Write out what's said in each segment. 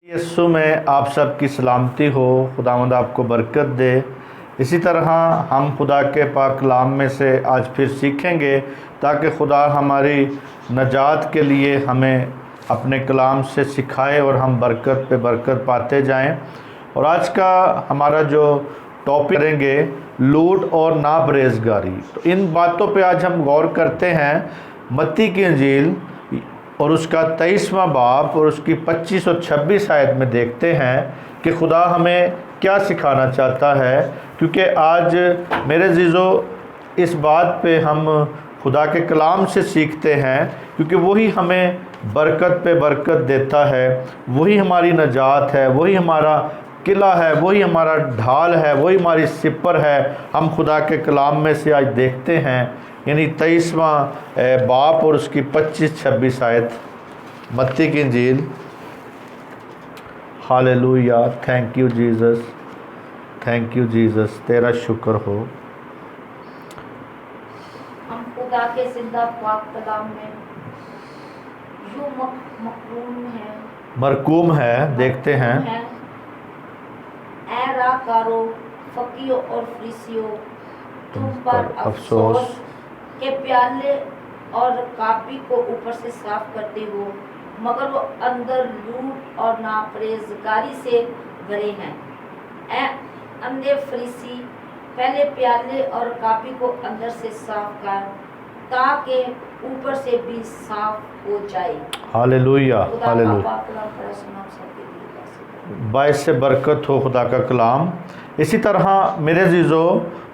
یسوع میں آپ سب کی سلامتی ہو، خداوند آپ کو برکت دے۔ اسی طرح ہم خدا کے پاک کلام میں سے آج پھر سیکھیں گے تاکہ خدا ہماری نجات کے لیے ہمیں اپنے کلام سے سکھائے اور ہم برکت پہ برکت پاتے جائیں۔ اور آج کا ہمارا جو ٹاپک کریں گے لوٹ اور ناپرہیزگاری، تو ان باتوں پہ آج ہم غور کرتے ہیں۔ متی کی انجیل اور اس کا 23واں باب اور اس کی 25 اور 26 آیت میں دیکھتے ہیں کہ خدا ہمیں کیا سکھانا چاہتا ہے، کیونکہ آج میرے عزیزو اس بات پہ ہم خدا کے کلام سے سیکھتے ہیں، کیونکہ وہی ہمیں برکت پہ برکت دیتا ہے، وہی ہماری نجات ہے، وہی ہمارا قلعہ ہے، وہی ہمارا ڈھال ہے، وہی ہماری سپر ہے۔ ہم خدا کے کلام میں سے آج دیکھتے ہیں، یعنی 23واں باب اور اس کی 25-26 آیت متی کی انجیل۔ Hallelujah, thank you Jesus, thank you Jesus, تیرا شکر ہو۔ ہم خدا کے زندہ پاک کلام میں یوں مرقوم ہے، دیکھتے ہیں۔ اے راہ کارو، فقیوں اور فریسیوں، تم پر افسوس کہ پیالے اور رکابی کو اوپر سے صاف کرتے ہو، مگر وہ اندر لوٹ اور ناپرہیزگاری سے بھرے ہیں۔ اے اندھے فریسی، پہلے پیالے اور رکابی کو اندر سے صاف کر تاکہ اوپر سے بھی صاف ہو جائے۔ ہاللیلویہ، خدا ہاللیلویہ، کا پاک کلام پڑھا سنا سب کے لیے باعث سے برکت ہو خدا کا کلام۔ اسی طرح میرے عزیزو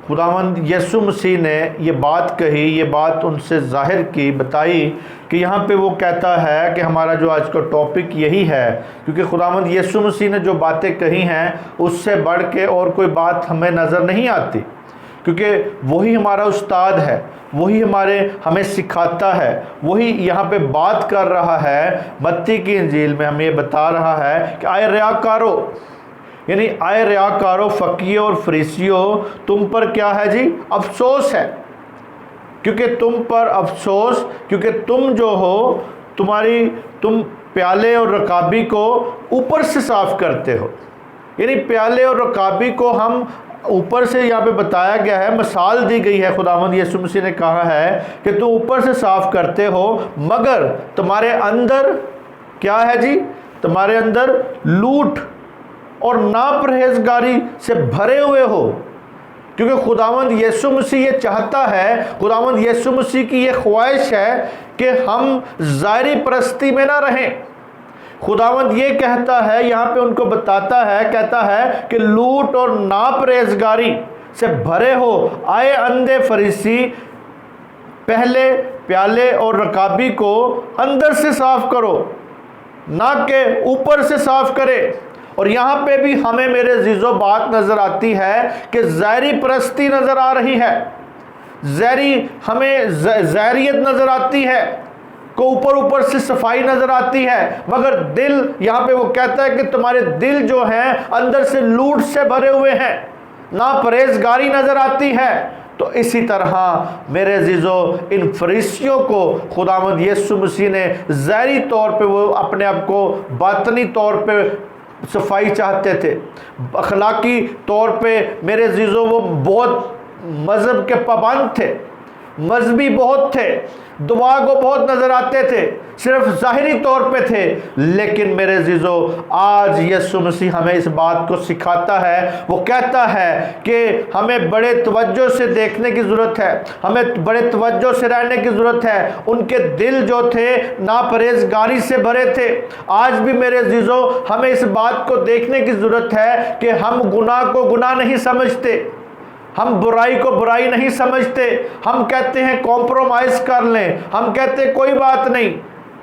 خداوند یسوع مسیح نے یہ بات کہی، یہ بات ان سے ظاہر کی، بتائی کہ یہاں پہ وہ کہتا ہے کہ ہمارا جو آج کا ٹاپک یہی ہے، کیونکہ خداوند یسوع مسیح نے جو باتیں کہی ہیں اس سے بڑھ کے اور کوئی بات ہمیں نظر نہیں آتی، کیونکہ وہی ہمارا استاد ہے، وہی ہمیں سکھاتا ہے، وہی یہاں پہ بات کر رہا ہے۔ متی کی انجیل میں ہمیں یہ بتا رہا ہے کہ آئے ریاکارو، یعنی آئے ریاکارو، فقیوں اور فریسیوں، تم پر کیا ہے جی؟ افسوس ہے، کیونکہ تم پر افسوس، کیونکہ تم جو ہو تم پیالے اور رکابی کو اوپر سے صاف کرتے ہو۔ یعنی پیالے اور رکابی کو ہم اوپر سے، یہاں پہ بتایا گیا ہے، مثال دی گئی ہے، خداوند یسوع مسیح نے کہا ہے کہ تم اوپر سے صاف کرتے ہو مگر تمہارے اندر کیا ہے جی؟ تمہارے اندر لوٹ اور ناپرہیزگاری سے بھرے ہوئے ہو۔ کیونکہ خداوند یسوع مسیح یہ چاہتا ہے، خداوند یسوع مسیح کی یہ خواہش ہے کہ ہم ظاہری پرستی میں نہ رہیں۔ خداوند یہ کہتا ہے، یہاں پہ ان کو بتاتا ہے، کہتا ہے کہ لوٹ اور ناپرہیزگاری سے بھرے ہو۔ آئے اندھے فریسی، پہلے پیالے اور رکابی کو اندر سے صاف کرو، نہ کہ اوپر سے صاف کرے۔ اور یہاں پہ بھی ہمیں میرے عزیزو بات نظر آتی ہے کہ ظاہری پرستی نظر آ رہی ہے، ہمیں ظاہریت نظر آتی ہے، کو اوپر سے صفائی نظر آتی ہے، مگر دل، یہاں پہ وہ کہتا ہے کہ تمہارے دل جو ہیں اندر سے لوٹ سے بھرے ہوئے ہیں، ناپرہیزگاری نظر آتی ہے۔ تو اسی طرح میرے عزیزو ان فریسیوں کو خداوند یسوع مسیح نے ظاہری طور پہ، وہ اپنے آپ کو باطنی طور پہ صفائی چاہتے تھے، اخلاقی طور پہ میرے عزیزو وہ بہت مذہب کے پابند تھے، مذہبی بہت تھے، دعا کو بہت نظر آتے تھے، صرف ظاہری طور پہ تھے۔ لیکن میرے عزیزو آج یسوع مسیح ہمیں اس بات کو سکھاتا ہے، وہ کہتا ہے کہ ہمیں بڑے توجہ سے دیکھنے کی ضرورت ہے، ہمیں بڑے توجہ سے رہنے کی ضرورت ہے۔ ان کے دل جو تھے ناپرہیزگاری سے بھرے تھے۔ آج بھی میرے عزیزو ہمیں اس بات کو دیکھنے کی ضرورت ہے کہ ہم گناہ کو گناہ نہیں سمجھتے، ہم برائی کو برائی نہیں سمجھتے، ہم کہتے ہیں کمپرومائز کر لیں، ہم کہتے ہیں کوئی بات نہیں۔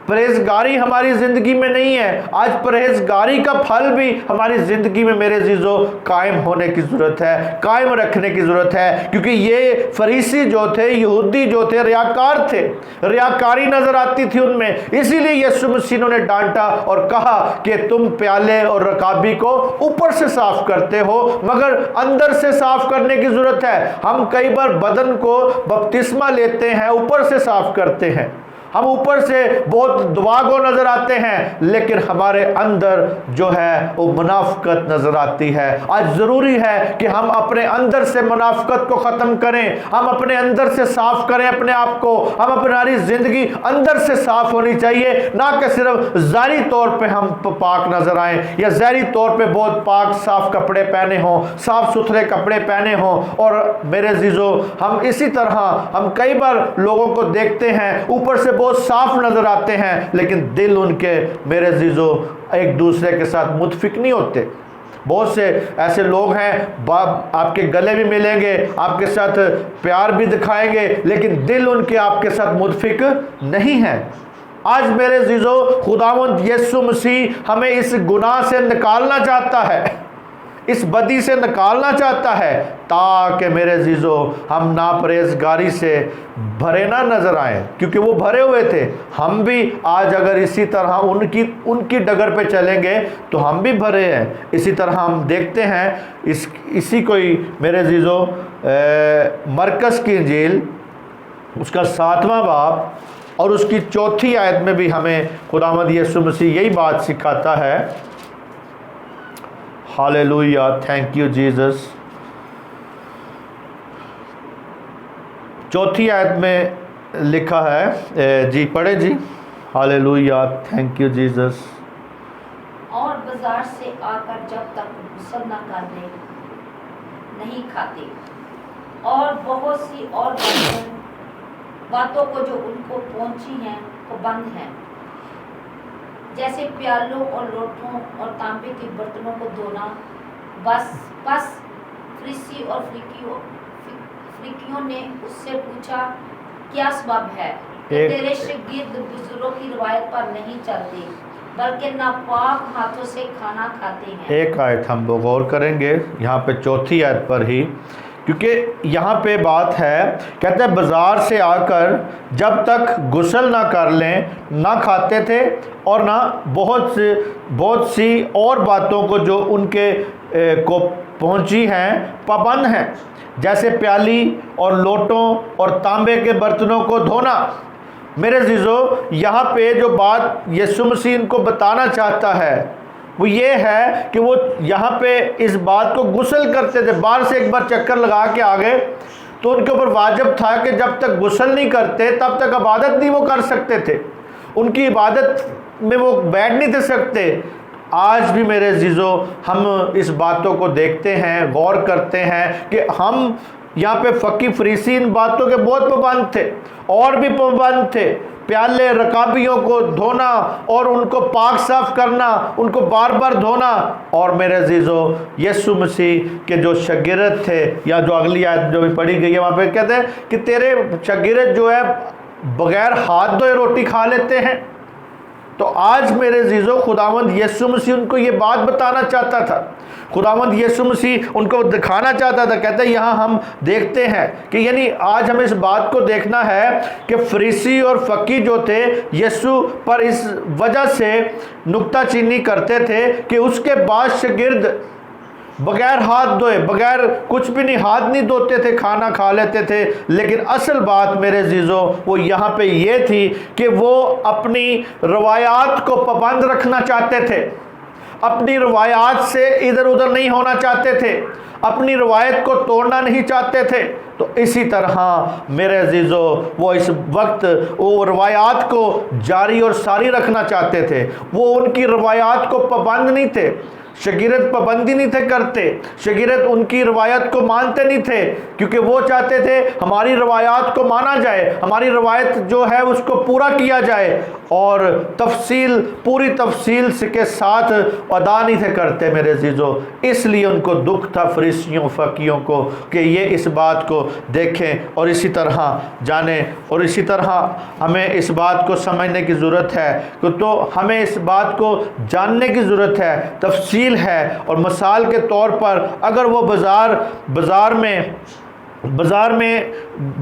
پرہیزگاری ہماری زندگی میں نہیں ہے۔ آج پرہیزگاری کا پھل بھی ہماری زندگی میں میرے عزیزو قائم ہونے کی ضرورت ہے، قائم رکھنے کی ضرورت ہے، کیونکہ یہ فریسی جو تھے، یہودی جو تھے، ریاکار تھے، ریاکاری نظر آتی تھی ان میں۔ اسی لیے یسوع مسیح نے ڈانٹا اور کہا کہ تم پیالے اور رکابی کو اوپر سے صاف کرتے ہو مگر اندر سے صاف کرنے کی ضرورت ہے۔ ہم کئی بار بدن کو بپتسمہ لیتے ہیں، اوپر سے صاف کرتے ہیں، ہم اوپر سے بہت دعا گو نظر آتے ہیں، لیکن ہمارے اندر جو ہے وہ منافقت نظر آتی ہے۔ آج ضروری ہے کہ ہم اپنے اندر سے منافقت کو ختم کریں، ہم اپنے اندر سے صاف کریں اپنے آپ کو، ہم اپنی زندگی اندر سے صاف ہونی چاہیے، نہ کہ صرف ظاہری طور پہ ہم پاک نظر آئیں یا ظاہری طور پہ بہت پاک صاف کپڑے پہنے ہوں، صاف ستھرے کپڑے پہنے ہوں۔ اور میرے عزیزو، ہم اسی طرح ہم کئی بار لوگوں کو دیکھتے ہیں اوپر سے بہت صاف نظر آتے ہیں، لیکن دل ان کے میرے عزیزو ایک دوسرے کے ساتھ متفق نہیں ہوتے۔ بہت سے ایسے لوگ ہیں، آپ کے گلے بھی ملیں گے، آپ کے ساتھ پیار بھی دکھائیں گے، لیکن دل ان کے آپ کے ساتھ متفق نہیں ہے۔ آج میرے عزیزو، خداوند یسوع مسیح ہمیں اس گناہ سے نکالنا چاہتا ہے، اس بدی سے نکالنا چاہتا ہے، تاکہ میرے عزیزو ہم ناپرہیزگاری سے بھرے نہ نظر آئیں، کیونکہ وہ بھرے ہوئے تھے۔ ہم بھی آج اگر اسی طرح ان کی ڈگر پہ چلیں گے تو ہم بھی بھرے ہیں۔ اسی طرح ہم دیکھتے ہیں اسی کوئی میرے عزیزو مرکز کی انجیل اس کا 7واں باب اور اس کی 4 آیت میں بھی ہمیں خداوند یسوع مسیح یہی بات سکھاتا ہے۔ ہاللیلویہ، تھینک یو جیزس۔ 4 آیت میں لکھا ہے، جی پڑھیں جی۔ ہاللیلویہ، تھینک یو جیزس۔ اور بازار سے آ کر جب تک غسل نہ کر لیں نہیں کھاتے، اور بہت سی اور باتوں کو جو ان کو پہنچی ہیں وہ بند ہیں، جیسے پیالوں اور لوٹوں اور تانبے کے برتنوں کو دھونا۔ بس فریسی اور فریقیوں نے اس سے پوچھا، کیا سبب ہے کہ تیرے شاگرد بزرگوں کی روایت پر نہیں چلتے بلکہ ناپاک ہاتھوں سے کھانا کھاتے ہیں؟ ایک آیت ہم غور کریں گے یہاں پہ 4 آیت پر ہی، کیونکہ یہاں پہ بات ہے، کہتے ہیں بازار سے آ کر جب تک غسل نہ کر لیں نہ کھاتے تھے، اور نہ بہت سی اور باتوں کو جو ان کے کو پہنچی ہیں پابند ہیں، جیسے پیالی اور لوٹوں اور تانبے کے برتنوں کو دھونا۔ میرے عزیزو، یہاں پہ جو بات یسوع مسیح ان کو بتانا چاہتا ہے وہ یہ ہے کہ وہ یہاں پہ اس بات کو غسل کرتے تھے، باہر سے ایک بار چکر لگا کے آگے، تو ان کے اوپر واجب تھا کہ جب تک غسل نہیں کرتے تب تک عبادت نہیں وہ کر سکتے تھے، ان کی عبادت میں وہ بیٹھ نہیں تھے سکتے۔ آج بھی میرے عزیزو ہم اس باتوں کو دیکھتے ہیں، غور کرتے ہیں کہ ہم یہاں پہ فقی فریسی ان باتوں کے بہت پابند تھے، اور بھی پابند تھے، پیالے رکابیوں کو دھونا اور ان کو پاک صاف کرنا، ان کو بار بار دھونا۔ اور میرے عزیزو، یسوع مسیح کے جو شاگرد تھے، یا جو اگلی آیت جو بھی پڑھی گئی ہے وہاں پہ کہتے ہیں کہ تیرے شاگرد جو ہے بغیر ہاتھ دھوئے روٹی کھا لیتے ہیں۔ تو آج میرے عزیزو خداوند یسوع مسیح ان کو یہ بات بتانا چاہتا تھا، خداوند یسوع مسیح ان کو دکھانا چاہتا تھا۔ کہتے ہیں یہاں ہم دیکھتے ہیں کہ یعنی آج ہمیں اس بات کو دیکھنا ہے کہ فریسی اور فقی جو تھے یسوع پر اس وجہ سے نکتہ چینی کرتے تھے کہ اس کے بعد شاگرد بغیر ہاتھ دھوئے، بغیر کچھ بھی نہیں، ہاتھ نہیں دھوتے تھے، کھانا کھا لیتے تھے۔ لیکن اصل بات میرے عزیزو وہ یہاں پہ یہ تھی کہ وہ اپنی روایات کو پابند رکھنا چاہتے تھے، اپنی روایات سے ادھر ادھر نہیں ہونا چاہتے تھے، اپنی روایت کو توڑنا نہیں چاہتے تھے۔ تو اسی طرح میرے عزیزو وہ اس وقت وہ روایات کو جاری اور ساری رکھنا چاہتے تھے، وہ ان کی روایات کو پابند نہیں تھے۔ شاگرد پابندی نہیں تھے کرتے، شاگرد ان کی روایت کو مانتے نہیں تھے، کیونکہ وہ چاہتے تھے ہماری روایات کو مانا جائے، ہماری روایت جو ہے اس کو پورا کیا جائے، اور پوری تفصیل کے ساتھ ادا نہیں تھے کرتے میرے عزیزو۔ اس لیے ان کو دکھ تھا فریسیوں فقیوں کو کہ یہ اس بات کو دیکھیں اور اسی طرح جانیں، اور اسی طرح ہمیں اس بات کو سمجھنے کی ضرورت ہے، تو ہمیں اس بات کو جاننے کی ضرورت ہے، تفصیل ہے۔ اور مثال کے طور پر اگر وہ بازار میں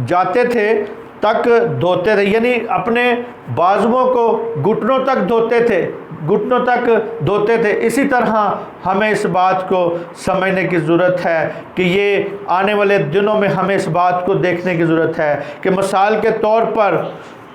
جاتے تھے تک دھوتے تھے، یعنی اپنے بازوؤں کو گھٹنوں تک دھوتے تھے، اسی طرح ہمیں اس بات کو سمجھنے کی ضرورت ہے کہ یہ آنے والے دنوں میں ہمیں اس بات کو دیکھنے کی ضرورت ہے کہ مثال کے طور پر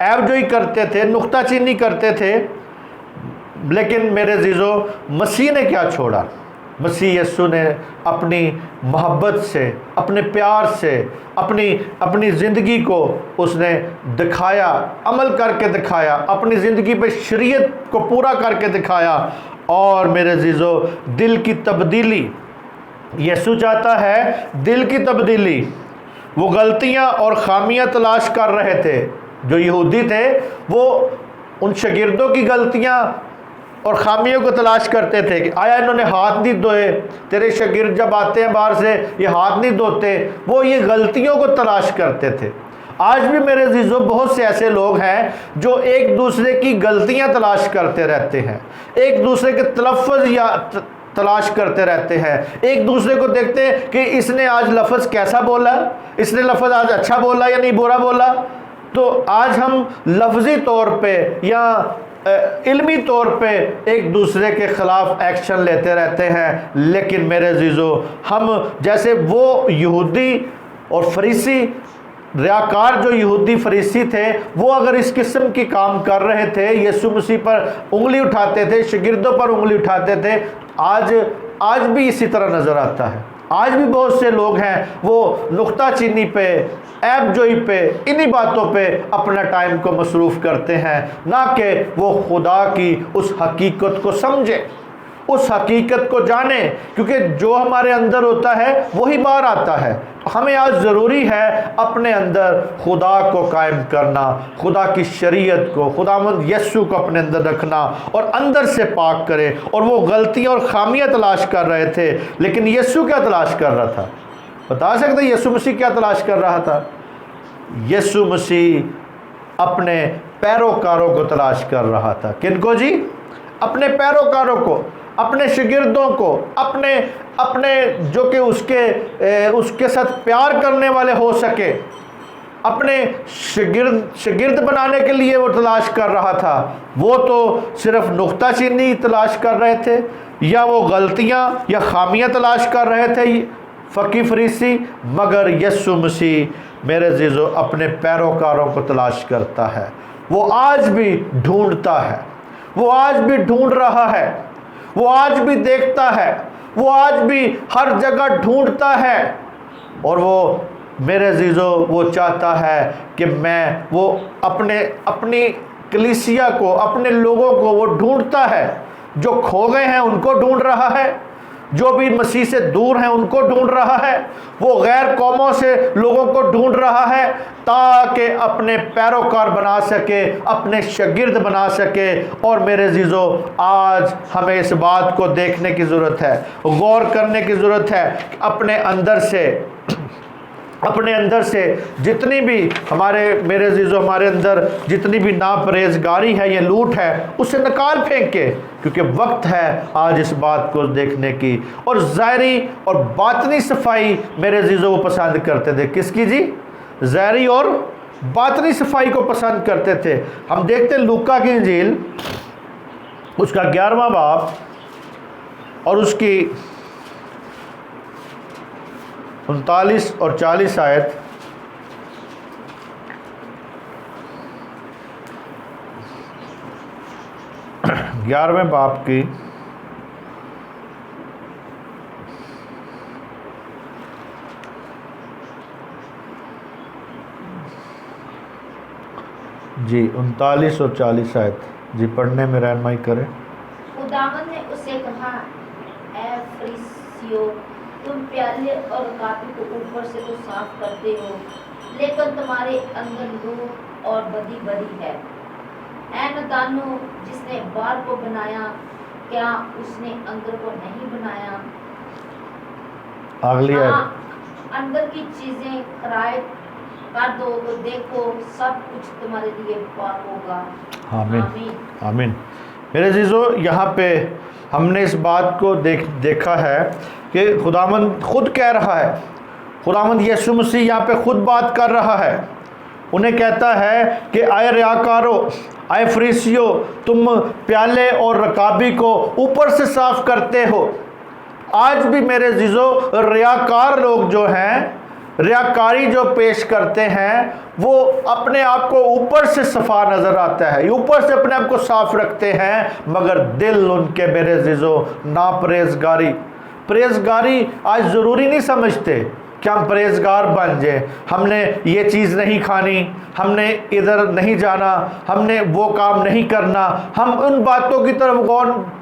عیب جوئی کرتے تھے، نکتہ چینی کرتے تھے، لیکن میرے عزیزو مسیح نے کیا چھوڑا؟ مسیح یسوع نے اپنی محبت سے، اپنے پیار سے، اپنی زندگی کو اس نے دکھایا، عمل کر کے دکھایا، اپنی زندگی پہ شریعت کو پورا کر کے دکھایا۔ اور میرے عزیزو دل کی تبدیلی، یسوع چاہتا ہے دل کی تبدیلی۔ وہ غلطیاں اور خامیاں تلاش کر رہے تھے، جو یہودی تھے وہ ان شاگردوں کی غلطیاں اور خامیوں کو تلاش کرتے تھے کہ آیا انہوں نے ہاتھ نہیں دھوئے، تیرے شاگرد جب آتے ہیں باہر سے یہ ہاتھ نہیں دھوتے، وہ یہ غلطیوں کو تلاش کرتے تھے۔ آج بھی میرے عزیزو بہت سے ایسے لوگ ہیں جو ایک دوسرے کی غلطیاں تلاش کرتے رہتے ہیں، ایک دوسرے کے تلفظ یا تلاش کرتے رہتے ہیں، ایک دوسرے کو دیکھتے ہیں کہ اس نے آج لفظ کیسا بولا، اس نے لفظ آج اچھا بولا یا نہیں برا بولا۔ تو آج ہم لفظی طور پہ یا علمی طور پہ ایک دوسرے کے خلاف ایکشن لیتے رہتے ہیں، لیکن میرے عزیزو ہم جیسے وہ یہودی اور فریسی ریاکار جو یہودی فریسی تھے، وہ اگر اس قسم کی کام کر رہے تھے، یسوع مسیح پر انگلی اٹھاتے تھے، شاگردوں پر انگلی اٹھاتے تھے، آج بھی اسی طرح نظر آتا ہے۔ آج بھی بہت سے لوگ ہیں وہ نکتہ چینی پہ، عیب جوئی پہ، انہی باتوں پہ اپنا ٹائم کو مصروف کرتے ہیں، نہ کہ وہ خدا کی اس حقیقت کو سمجھے، اس حقیقت کو جانے، کیونکہ جو ہمارے اندر ہوتا ہے وہی باہر آتا ہے۔ تو ہمیں آج ضروری ہے اپنے اندر خدا کو قائم کرنا، خدا کی شریعت کو، خداوند یسوع کو اپنے اندر رکھنا اور اندر سے پاک کرے۔ اور وہ غلطیاں اور خامیاں تلاش کر رہے تھے، لیکن یسوع کیا تلاش کر رہا تھا؟ بتا سکتے یسوع مسیح کیا تلاش کر رہا تھا؟ یسوع مسیح اپنے پیروکاروں کو تلاش کر رہا تھا۔ کن کو جی؟ اپنے پیروکاروں کو، اپنے شاگردوں کو، اپنے جو کہ اس کے ساتھ پیار کرنے والے ہو سکے، اپنے شاگرد بنانے کے لیے وہ تلاش کر رہا تھا۔ وہ تو صرف نکتہ چینی تلاش کر رہے تھے، یا وہ غلطیاں یا خامیاں تلاش کر رہے تھے فقی فریسی، مگر یسوع مسیح میرے عزیزو اپنے پیروکاروں کو تلاش کرتا ہے۔ وہ آج بھی ڈھونڈتا ہے، وہ آج بھی ڈھونڈ رہا ہے، وہ آج بھی دیکھتا ہے، وہ آج بھی ہر جگہ ڈھونڈتا ہے۔ اور وہ میرے عزیزو وہ چاہتا ہے کہ وہ اپنی کلیسیا کو، اپنے لوگوں کو وہ ڈھونڈتا ہے، جو کھو گئے ہیں ان کو ڈھونڈ رہا ہے، جو بھی مسیح سے دور ہیں ان کو ڈھونڈ رہا ہے، وہ غیر قوموں سے لوگوں کو ڈھونڈ رہا ہے تاکہ اپنے پیروکار بنا سکے، اپنے شاگرد بنا سکے۔ اور میرے عزیزو آج ہمیں اس بات کو دیکھنے کی ضرورت ہے، غور کرنے کی ضرورت ہے کہ اپنے اندر سے جتنی بھی میرے عزیزو ہمارے اندر جتنی بھی ناپرہیزگاری ہے یا لوٹ ہے، اسے نکال پھینکے، کیونکہ وقت ہے آج اس بات کو دیکھنے کی۔ اور ظاہری اور باطنی صفائی میرے عزیزو وہ پسند کرتے تھے۔ کس کی جی؟ ظاہری اور باطنی صفائی کو پسند کرتے تھے۔ ہم دیکھتے ہیں لوکا کی انجیل، اس کا 11واں باب اور اس کی 39 اور 40 آیت۔ گیارہویں باب کی جی 39 اور 40 آیت جی پڑھنے میں رہنمائی کریں۔ خداوند نے اسے کہا، اے فریسیو، تم پیالے اور کاپی کو اوپر سے تو صاف کرتے ہو، لیکن تمہارے اندر لوٹ اور بدی بھری ہے۔ اے نادانو، جس نے باہر کو بنایا کیا اس نے اندر کو نہیں بنایا؟ اگلی ہاں، اندر کی چیزیں خرائط کر دو تو دیکھو سب کچھ تمہارے لیے پاک ہوگا۔ آمین آمین۔ میرے عزیزو یہاں پہ ہم نے اس بات کو دیکھا ہے کہ خداوند خود کہہ رہا ہے، خداوند یسوع مسیح یہاں پہ خود بات کر رہا ہے، انہیں کہتا ہے کہ اے ریاکارو، اے فریسیو، تم پیالے اور رکابی کو اوپر سے صاف کرتے ہو۔ آج بھی میرے عزیزو ریاکار لوگ جو ہیں ریاکاری جو پیش کرتے ہیں وہ اپنے آپ کو اوپر سے صفا نظر آتا ہے، اوپر سے اپنے آپ کو صاف رکھتے ہیں، مگر دل ان کے میرے عزیزو پرہیزگاری آج ضروری نہیں سمجھتے کہ ہم پرہیزگار بن جائیں، ہم نے یہ چیز نہیں کھانی، ہم نے ادھر نہیں جانا، ہم نے وہ کام نہیں کرنا، ہم ان باتوں کی طرف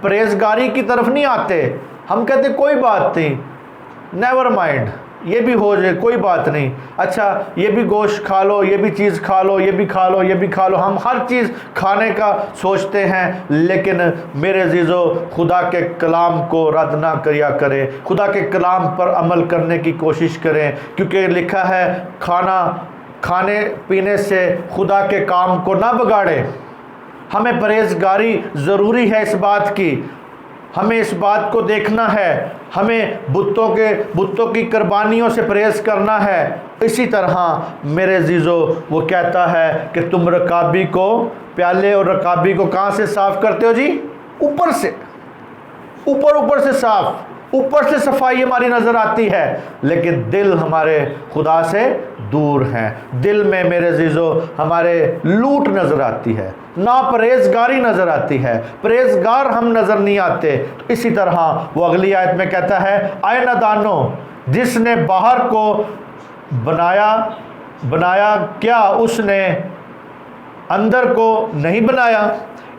پرہیزگاری کی طرف نہیں آتے، ہم کہتے کوئی بات نہیں، نیور مائنڈ، یہ بھی ہو جائے کوئی بات نہیں، اچھا یہ بھی گوشت کھا لو، یہ بھی چیز کھا لو، یہ بھی کھا لو، یہ بھی کھا لو، ہم ہر چیز کھانے کا سوچتے ہیں۔ لیکن میرے عزیزو خدا کے کلام کو رد نہ کیا کریں، خدا کے کلام پر عمل کرنے کی کوشش کریں، کیونکہ لکھا ہے کھانے پینے سے خدا کے کام کو نہ بگاڑیں۔ ہمیں پرہیزگاری ضروری ہے، اس بات کی ہمیں اس بات کو دیکھنا ہے، ہمیں بتوں کی قربانیوں سے پرہیز کرنا ہے۔ اسی طرح میرے عزیزو وہ کہتا ہے کہ تم رکابی کو، پیالے اور رکابی کو کہاں سے صاف کرتے ہو جی؟ اوپر سے، اوپر سے صاف، اوپر سے صفائی ہماری نظر آتی ہے، لیکن دل ہمارے خدا سے دور ہیں، دل میں میرے عزیزو ہمارے لوٹ نظر آتی ہے، ناپرہیزگاری نظر آتی ہے، پرہیزگار ہم نظر نہیں آتے۔ تو اسی طرح وہ اگلی آیت میں کہتا ہے اے نادانو، جس نے باہر کو بنایا کیا اس نے اندر کو نہیں بنایا؟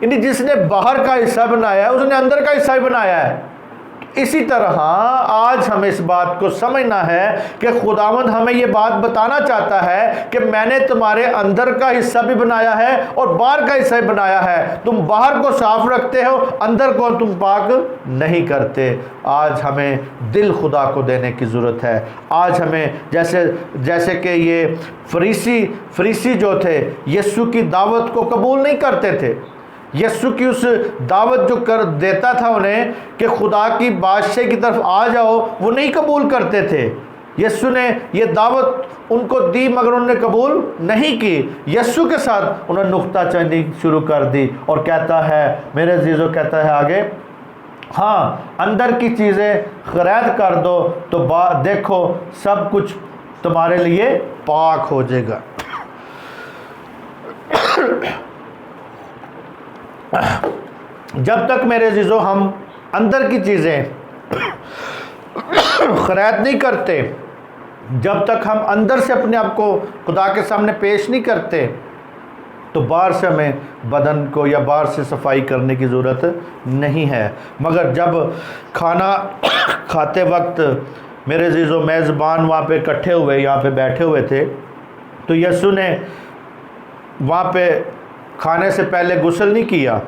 یعنی جس نے باہر کا حصہ بنایا ہے اس نے اندر کا حصہ ہی بنایا ہے۔ اسی طرح آج ہمیں اس بات کو سمجھنا ہے کہ خداوند ہمیں یہ بات بتانا چاہتا ہے کہ میں نے تمہارے اندر کا حصہ بھی بنایا ہے اور باہر کا حصہ بھی بنایا ہے، تم باہر کو صاف رکھتے ہو، اندر کو تم پاک نہیں کرتے۔ آج ہمیں دل خدا کو دینے کی ضرورت ہے۔ آج ہمیں جیسے کہ یہ فریسی جو تھے یسوع کی دعوت کو قبول نہیں کرتے تھے، یسوع کی اس دعوت جو کر دیتا تھا انہیں کہ خدا کی بادشاہی کی طرف آ جاؤ، وہ نہیں قبول کرتے تھے۔ یسوع نے یہ دعوت ان کو دی مگر انہوں نے قبول نہیں کی۔ یسوع کے ساتھ انہوں نے نکتہ چینی شروع کر دی اور کہتا ہے میرے عزیزو، کہتا ہے آگے، ہاں اندر کی چیزیں خرید کر دو تو دیکھو سب کچھ تمہارے لیے پاک ہو جائے گا۔ جب تک میرے عزیزو ہم اندر کی چیزیں خرید نہیں کرتے، جب تک ہم اندر سے اپنے آپ کو خدا کے سامنے پیش نہیں کرتے، تو باہر سے ہمیں بدن کو یا باہر سے صفائی کرنے کی ضرورت نہیں ہے۔ مگر جب کھانا کھاتے وقت میرے عزیزو میزبان وہاں پہ اکٹھے ہوئے، یہاں پہ بیٹھے ہوئے تھے، تو یسوع نے وہاں پہ کھانے سے پہلے غسل نہیں کیا۔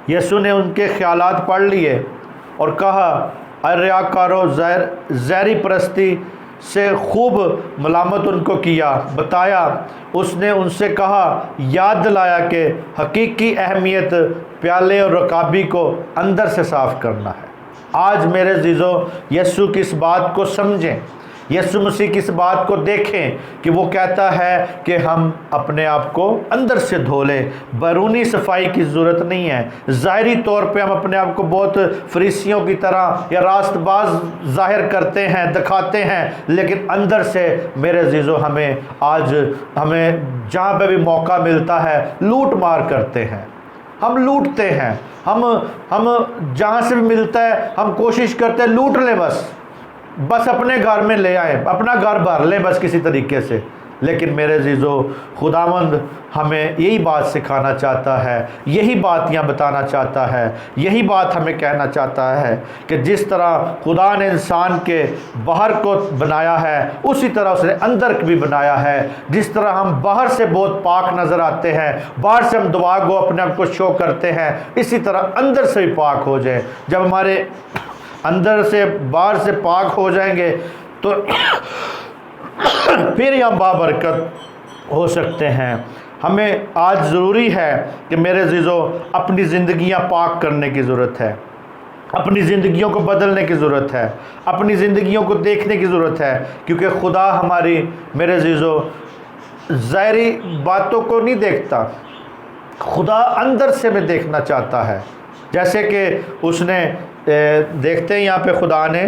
یسوع نے ان کے خیالات پڑھ لیے اور کہا اے ریاکارو، زہری پرستی سے خوب ملامت ان کو کیا، بتایا۔ اس نے ان سے کہا، یاد دلایا کہ حقیقی اہمیت پیالے اور رکابی کو اندر سے صاف کرنا ہے۔ آج میرے عزیزو یسوع کی اس بات کو سمجھیں، یسوع مسیح کی اس بات کو دیکھیں کہ وہ کہتا ہے کہ ہم اپنے آپ کو اندر سے دھو لیں۔ بیرونی صفائی کی ضرورت نہیں ہے۔ ظاہری طور پہ ہم اپنے آپ کو بہت فریسیوں کی طرح یا راست باز ظاہر کرتے ہیں، دکھاتے ہیں، لیکن اندر سے میرے عزیزو ہمیں جہاں پہ بھی موقع ملتا ہے لوٹ مار کرتے ہیں، ہم لوٹتے ہیں، ہم جہاں سے بھی ملتا ہے ہم کوشش کرتے ہیں لوٹ لیں، بس اپنے گھر میں لے آئیں، اپنا گھر بھر لیں بس کسی طریقے سے۔ لیکن میرے عزیزو خداوند ہمیں یہی بات سکھانا چاہتا ہے، یہی بات یہاں بتانا چاہتا ہے، یہی بات ہمیں کہنا چاہتا ہے کہ جس طرح خدا نے انسان کے باہر کو بنایا ہے اسی طرح اس نے اندر بھی بنایا ہے۔ جس طرح ہم باہر سے بہت پاک نظر آتے ہیں، باہر سے ہم دعا گو اپنے آپ کو شو کرتے ہیں، اسی طرح اندر سے بھی پاک ہو جائے۔ جب ہمارے اندر سے باہر سے پاک ہو جائیں گے تو پھر ہم بابرکت ہو سکتے ہیں۔ ہمیں آج ضروری ہے کہ میرے عزیزو اپنی زندگیاں پاک کرنے کی ضرورت ہے، اپنی زندگیوں کو بدلنے کی ضرورت ہے، اپنی زندگیوں کو دیکھنے کی ضرورت ہے، کیونکہ خدا ہماری میرے عزیزو ظاہری باتوں کو نہیں دیکھتا، خدا اندر سے میں دیکھنا چاہتا ہے۔ جیسے کہ اس نے دیکھتے ہیں یہاں پہ خدا نے